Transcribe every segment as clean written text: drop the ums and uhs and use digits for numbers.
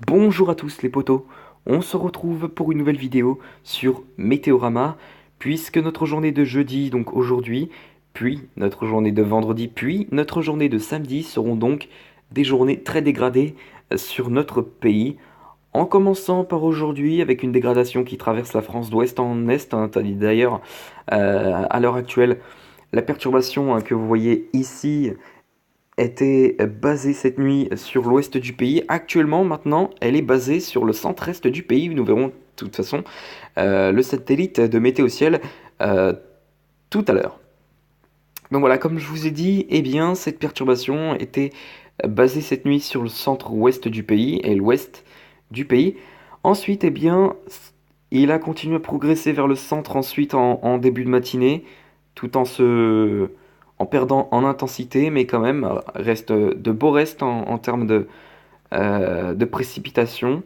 Bonjour à tous les potos, on se retrouve pour une nouvelle vidéo sur Météorama, puisque notre journée de jeudi, donc aujourd'hui, puis notre journée de vendredi, puis notre journée de samedi seront donc des journées très dégradées sur notre pays, en commençant par aujourd'hui avec une dégradation qui traverse la France d'ouest en est, hein. D'ailleurs, à l'heure actuelle, la perturbation que vous voyez ici était basée cette nuit sur l'ouest du pays. Actuellement, maintenant, elle est basée sur le centre-est du pays. Nous verrons de toute façon le satellite de Météo Ciel euh, tout à l'heure. Donc voilà, comme je vous ai dit, eh bien, cette perturbation était basée cette nuit sur le centre-ouest du pays et l'ouest du pays. Ensuite, eh bien, il a continué à progresser vers le centre ensuite en début de matinée, tout en perdant en intensité, mais quand même, reste de beaux restes en termes de précipitation.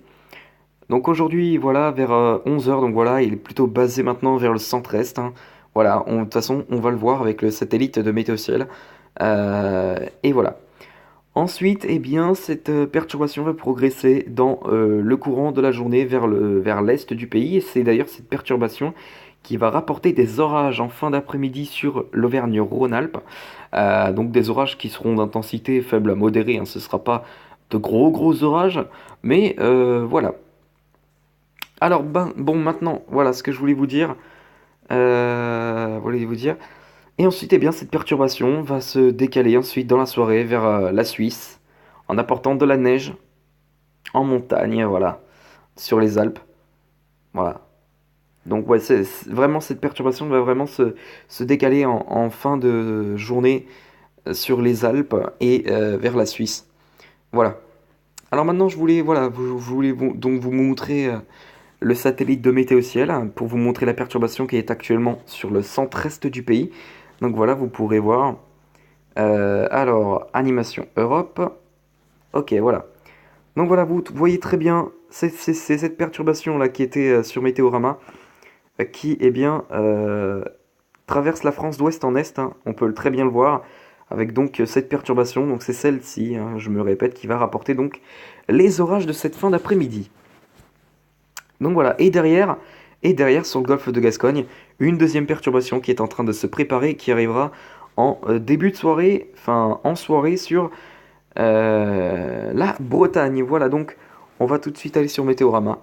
Donc aujourd'hui, voilà, vers 11 heures, donc voilà, il est plutôt basé maintenant vers le centre-est, hein. Voilà, de toute façon, on va le voir avec le satellite de Météo Ciel. Et voilà. Ensuite, eh bien, cette perturbation va progresser dans le courant de la journée vers l'est du pays. Et c'est d'ailleurs cette perturbation qui va rapporter des orages en fin d'après-midi sur l'Auvergne-Rhône-Alpes. Donc des orages qui seront d'intensité faible à modérée, hein. Ce ne sera pas de gros orages, mais voilà. Alors, ben, bon, maintenant, voilà ce que je voulais vous dire. Voulais vous dire. Et ensuite, eh bien, cette perturbation va se décaler ensuite dans la soirée vers la Suisse, en apportant de la neige en montagne, voilà, sur les Alpes, voilà. Donc ouais, vraiment cette perturbation va vraiment se décaler en fin de journée sur les Alpes et vers la Suisse. Voilà. Alors maintenant, je voulais, voilà, donc vous montrer le satellite de Météo Ciel hein, pour vous montrer la perturbation qui est actuellement sur le centre-est du pays. Donc voilà, vous pourrez voir. Alors, animation Europe. Ok, voilà. Donc voilà, vous voyez très bien, c'est cette perturbation-là qui était sur Météorama, qui, eh bien, traverse la France d'ouest en est, hein. On peut très bien le voir, avec donc cette perturbation, donc c'est celle-ci, hein, je me répète, qui va rapporter donc les orages de cette fin d'après-midi. Donc voilà, et derrière, sur le golfe de Gascogne, une deuxième perturbation qui est en train de se préparer, qui arrivera en début de soirée, enfin en soirée sur la Bretagne. Voilà, donc on va tout de suite aller sur Météorama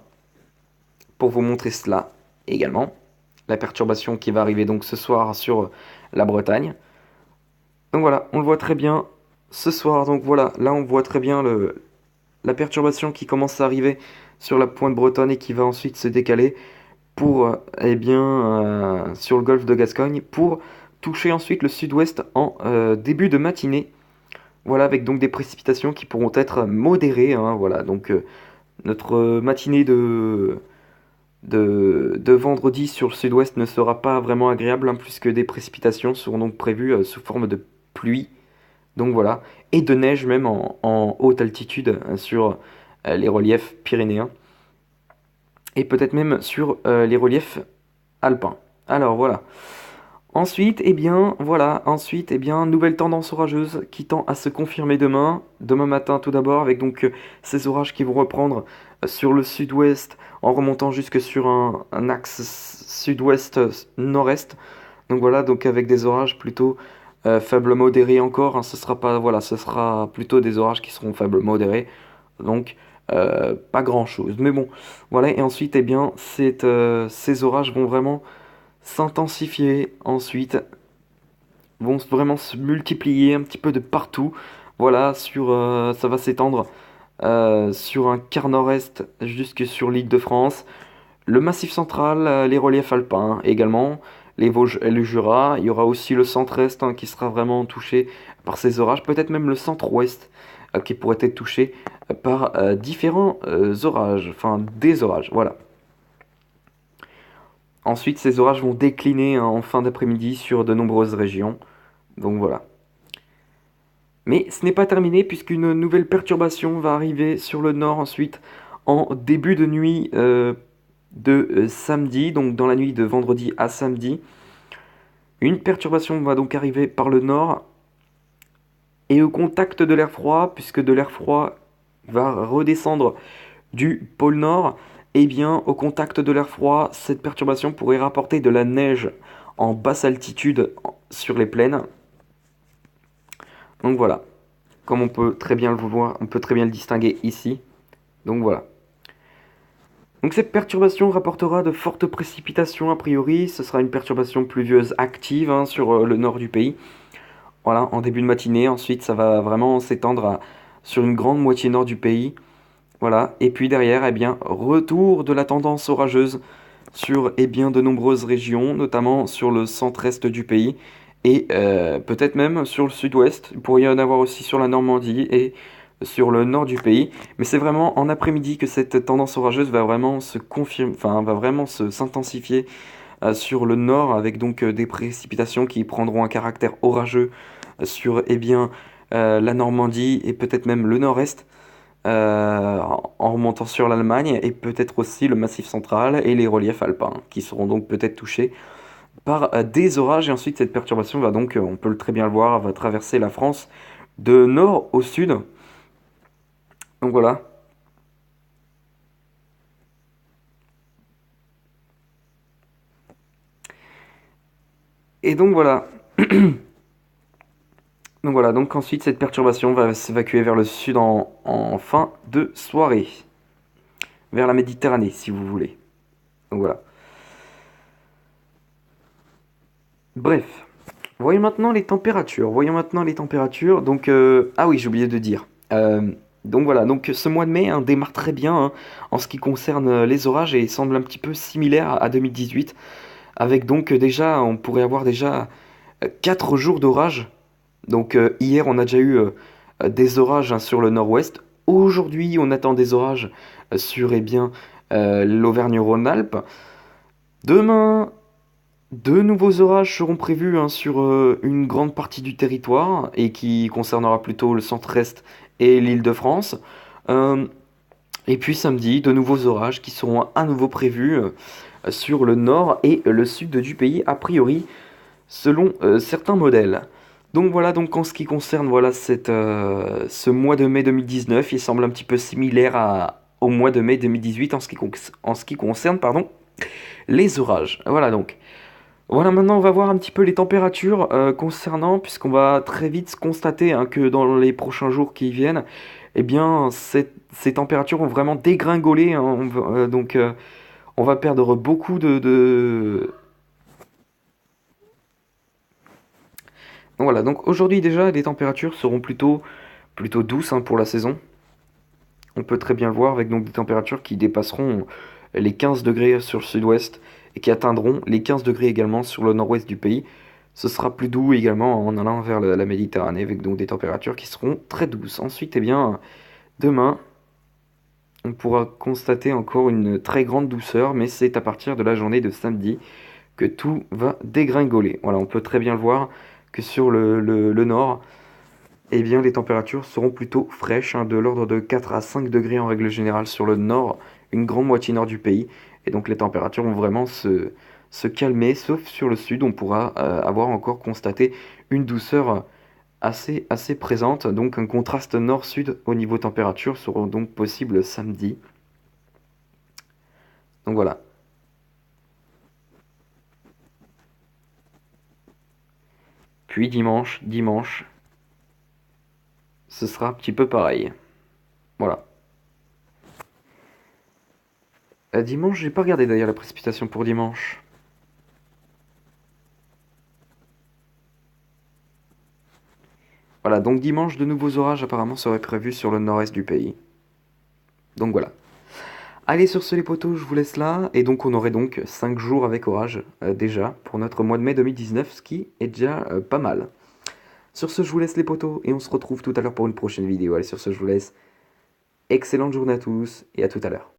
pour vous montrer cela également. La perturbation qui va arriver donc ce soir sur la Bretagne. Donc voilà, on le voit très bien ce soir. Donc voilà, là on voit très bien la perturbation qui commence à arriver sur la pointe bretonne et qui va ensuite se décaler pour, eh bien, sur le golfe de Gascogne pour toucher ensuite le sud-ouest en début de matinée. Voilà, avec donc des précipitations qui pourront être modérées, hein. Voilà, donc notre matinée de vendredi sur le sud-ouest ne sera pas vraiment agréable, hein, puisque des précipitations seront donc prévues sous forme de pluie. Donc voilà, et de neige même en haute altitude sur les reliefs pyrénéens et peut-être même sur les reliefs alpins. Alors voilà. Ensuite, eh bien, voilà, ensuite, eh bien, nouvelle tendance orageuse qui tend à se confirmer demain matin tout d'abord, avec donc ces orages qui vont reprendre sur le sud-ouest en remontant jusque sur un axe sud-ouest-nord-est. Donc voilà, donc avec des orages plutôt faibles modérés encore, hein. Ce sera pas, voilà, ce sera plutôt des orages qui seront faibles modérés, donc pas grand-chose. Mais bon, voilà, et ensuite, eh bien, ces orages vont vraiment s'intensifier ensuite, vont vraiment se multiplier un petit peu de partout. Voilà, ça va s'étendre sur un quart nord-est jusque sur l'île de France, le Massif central, les reliefs alpins également, les Vosges et le Jura. Il y aura aussi le centre-est hein, qui sera vraiment touché par ces orages, peut-être même le centre-ouest qui pourrait être touché par différents orages, enfin des orages, voilà. Ensuite, ces orages vont décliner hein, en fin d'après-midi sur de nombreuses régions. Donc voilà. Mais ce n'est pas terminé puisqu'une nouvelle perturbation va arriver sur le nord ensuite en début de nuit de samedi, donc dans la nuit de vendredi à samedi. Une perturbation va donc arriver par le nord et au contact de l'air froid, puisque de l'air froid va redescendre du pôle Nord, eh bien, au contact de l'air froid, cette perturbation pourrait rapporter de la neige en basse altitude sur les plaines. Donc voilà, comme on peut très bien le voir, on peut très bien le distinguer ici. Donc voilà. Donc cette perturbation rapportera de fortes précipitations a priori. Ce sera une perturbation pluvieuse active sur le nord du pays. Voilà, en début de matinée. Ensuite, ça va vraiment s'étendre sur une grande moitié nord du pays. Voilà. Et puis derrière, eh bien, retour de la tendance orageuse sur de nombreuses régions, notamment sur le centre-est du pays et peut-être même sur le sud-ouest. Il pourrait y en avoir aussi sur la Normandie et sur le nord du pays. Mais c'est vraiment en après-midi que cette tendance orageuse va vraiment se confirmer, enfin va vraiment s'intensifier sur le nord avec donc des précipitations qui prendront un caractère orageux sur la Normandie et peut-être même le nord-est en remontant sur l'Allemagne et peut-être aussi le Massif central et les reliefs alpins qui seront donc peut-être touchés par des orages. Et ensuite, cette perturbation va donc, on peut très bien le voir, va traverser la France de nord au sud. Donc voilà. Et donc voilà. Donc voilà, donc ensuite cette perturbation va s'évacuer vers le sud en fin de soirée, vers la Méditerranée si vous voulez. Donc voilà. Bref, voyons maintenant les températures. Voyons maintenant les températures. Donc, ah oui, j'ai oublié de dire. Donc voilà, donc ce mois de mai démarre très bien en ce qui concerne les orages et semble un petit peu similaire à 2018. Avec donc déjà, on pourrait avoir déjà 4 jours d'orage. Donc hier, on a déjà eu des orages sur le nord-ouest. Aujourd'hui, on attend des orages sur l'Auvergne-Rhône-Alpes. Demain, de nouveaux orages seront prévus sur une grande partie du territoire et qui concernera plutôt le centre-est et l'Île-de-France. Euh, et puis samedi, de nouveaux orages qui seront à nouveau prévus sur le nord et le sud du pays, a priori, selon certains modèles. Donc voilà, donc en ce qui concerne ce mois de mai 2019, il semble un petit peu similaire au mois de mai 2018 en ce qui concerne les orages. Voilà donc. Voilà, maintenant on va voir un petit peu les températures concernant, puisqu'on va très vite constater que dans les prochains jours qui viennent, eh bien ces températures vont vraiment dégringoler. On va perdre beaucoup Donc voilà, donc aujourd'hui déjà les températures seront plutôt douces pour la saison. On peut très bien le voir avec donc des températures qui dépasseront les 15 degrés sur le sud-ouest et qui atteindront les 15 degrés également sur le nord-ouest du pays. Ce sera plus doux également en allant vers la Méditerranée avec donc des températures qui seront très douces. Ensuite, demain, on pourra constater encore une très grande douceur, mais c'est à partir de la journée de samedi que tout va dégringoler. Voilà, on peut très bien le voir que sur le nord, les températures seront plutôt fraîches, de l'ordre de 4 à 5 degrés en règle générale sur le nord, une grande moitié nord du pays. Et donc les températures vont vraiment se calmer, sauf sur le sud, on pourra avoir encore constaté une douceur assez présente. Donc un contraste nord-sud au niveau température sera donc possible samedi. Donc voilà. Puis dimanche, ce sera un petit peu pareil. Voilà. Dimanche, j'ai pas regardé d'ailleurs la précipitation pour dimanche. Voilà, donc dimanche, de nouveaux orages apparemment seraient prévus sur le nord-est du pays. Donc voilà. Allez, sur ce les potos, je vous laisse là. Et donc on aurait donc 5 jours avec orage déjà pour notre mois de mai 2019, ce qui est déjà pas mal. Sur ce, je vous laisse les potos et on se retrouve tout à l'heure pour une prochaine vidéo. Allez, sur ce, je vous laisse. Excellente journée à tous et à tout à l'heure.